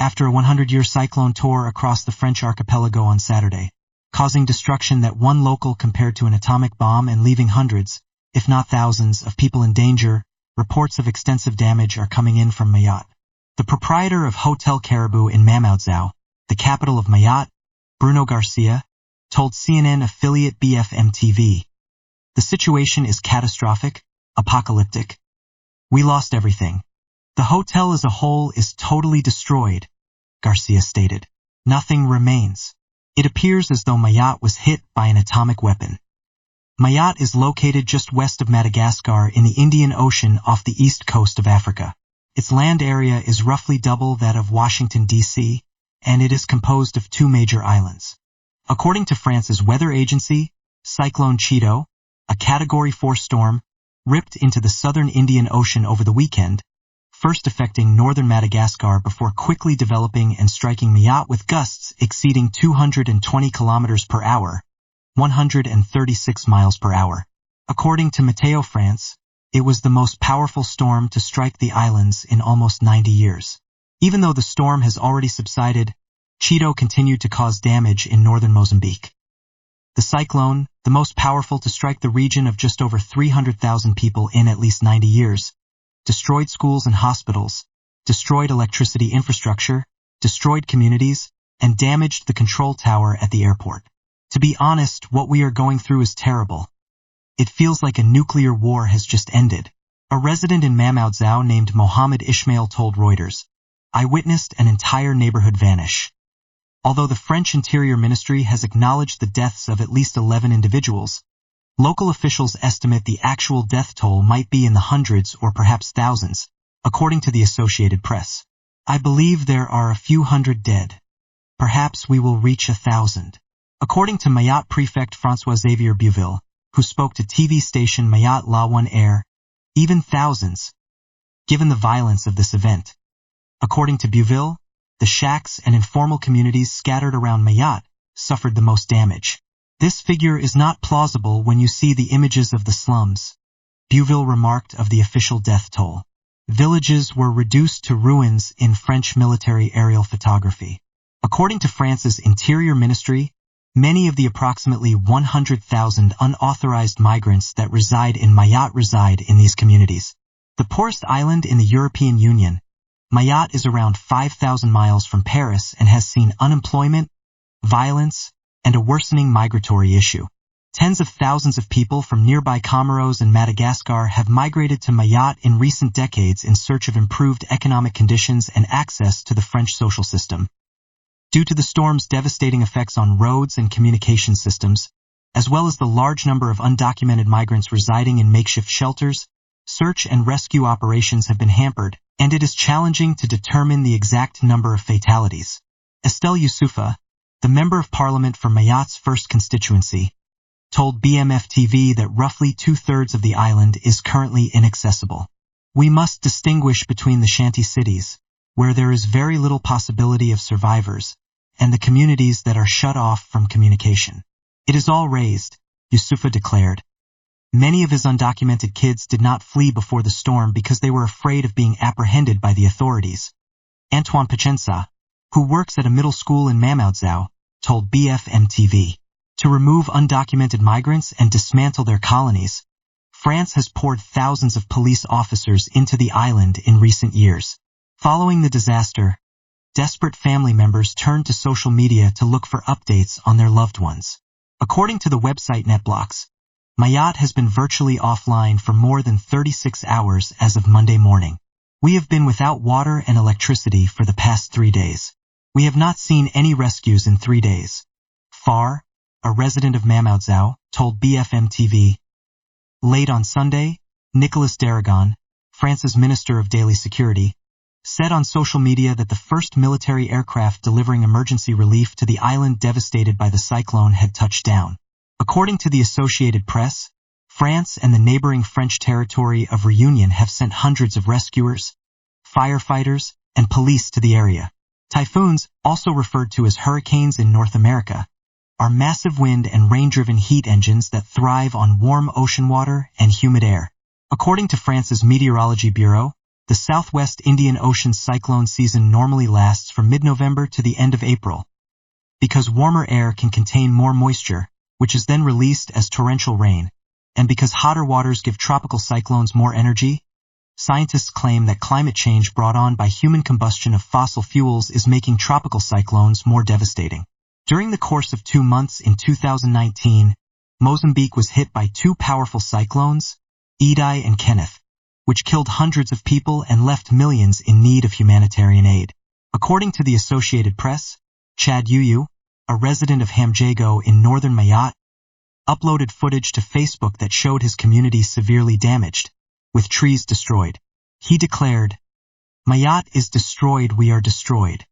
after a 100-year cyclone tore across the French archipelago on Saturday, causing destruction that one local compared to an atomic bomb and leaving hundreds, if not thousands, of people in danger. Reports of extensive damage are coming in from Mayotte. The proprietor of Hotel Caribou in Mamoudzou, the capital of Mayotte, Bruno Garcia, told CNN affiliate BFM TV, "The situation is catastrophic, apocalyptic. We lost everything. The hotel as a whole is totally destroyed," Garcia stated. "Nothing remains. It appears as though Mayotte was hit by an atomic weapon." Mayotte is located just west of Madagascar in the Indian Ocean off the east coast of Africa. Its land area is roughly double that of Washington, D.C., and it is composed of two major islands. According to France's weather agency, Cyclone Cheeto, a Category 4 storm, ripped into the southern Indian Ocean over the weekend, first affecting northern Madagascar before quickly developing and striking Mayotte with gusts exceeding 220 kilometers per hour, 136 miles per hour. According to Météo France, it was the most powerful storm to strike the islands in almost 90 years. Even though the storm has already subsided, Cheeto continued to cause damage in northern Mozambique. The cyclone, the most powerful to strike the region of just over 300,000 people in at least 90 years, destroyed schools and hospitals, destroyed electricity infrastructure, destroyed communities, and damaged the control tower at the airport. To be honest, what we are going through is terrible. It feels like a nuclear war has just ended. A resident in Mamoudzou named Mohammed Ismail told Reuters, "I witnessed an entire neighborhood vanish." Although the French Interior Ministry has acknowledged the deaths of at least 11 individuals, local officials estimate the actual death toll might be in the hundreds or perhaps thousands, according to the Associated Press. "I believe there are a few hundred dead. Perhaps we will reach 1,000. According to Mayotte Prefect François-Xavier Bouville, who spoke to TV station Mayotte La One Air, even thousands, given the violence of this event. According to Bouville, the shacks and informal communities scattered around Mayotte suffered the most damage. "This figure is not plausible when you see the images of the slums," Bouville remarked of the official death toll. Villages were reduced to ruins in French military aerial photography. According to France's Interior Ministry, many of the approximately 100,000 unauthorized migrants that reside in Mayotte reside in these communities. The poorest island in the European Union, Mayotte is around 5,000 miles from Paris and has seen unemployment, violence, and a worsening migratory issue. Tens of thousands of people from nearby Comoros and Madagascar have migrated to Mayotte in recent decades in search of improved economic conditions and access to the French social system. Due to the storm's devastating effects on roads and communication systems, as well as the large number of undocumented migrants residing in makeshift shelters, search and rescue operations have been hampered, and it is challenging to determine the exact number of fatalities. Estelle Youssoufa, the Member of Parliament for Mayotte's 1st constituency, told BMF-TV that roughly 2/3 of the island is currently inaccessible. "We must distinguish between the shanty cities, where there is very little possibility of survivors, and the communities that are shut off from communication. It is all raised," Youssoufa declared. Many of his undocumented kids did not flee before the storm because they were afraid of being apprehended by the authorities. Antoine Pachensa, who works at a middle school in Mamoudzou, told BFM-TV, "To remove undocumented migrants and dismantle their colonies, France has poured thousands of police officers into the island in recent years." Following the disaster, desperate family members turned to social media to look for updates on their loved ones. According to the website NetBlocks, Mayotte has been virtually offline for more than 36 hours as of Monday morning. "We have been without water and electricity for the past 3 days. We have not seen any rescues in 3 days." Far, a resident of Mamoudzou, told BFM-TV. Late on Sunday, Nicolas Daragon, France's Minister of Daily Security, said on social media that the first military aircraft delivering emergency relief to the island devastated by the cyclone had touched down. According to the Associated Press, France and the neighboring French territory of Réunion have sent hundreds of rescuers, firefighters, and police to the area. Typhoons, also referred to as hurricanes in North America, are massive wind and rain-driven heat engines that thrive on warm ocean water and humid air. According to France's Meteorology Bureau, The Southwest Indian Ocean cyclone season normally lasts from mid-November to the end of April. Because warmer air can contain more moisture, which is then released as torrential rain, and because hotter waters give tropical cyclones more energy, scientists claim that climate change brought on by human combustion of fossil fuels is making tropical cyclones more devastating. During the course of 2 months in 2019, Mozambique was hit by 2 powerful cyclones, Idai and Kenneth, which killed hundreds of people and left millions in need of humanitarian aid. According to the Associated Press, Chad Yuyu, a resident of Hamjago in northern Mayotte, uploaded footage to Facebook that showed his community severely damaged, with trees destroyed. He declared, "Mayotte is destroyed, we are destroyed."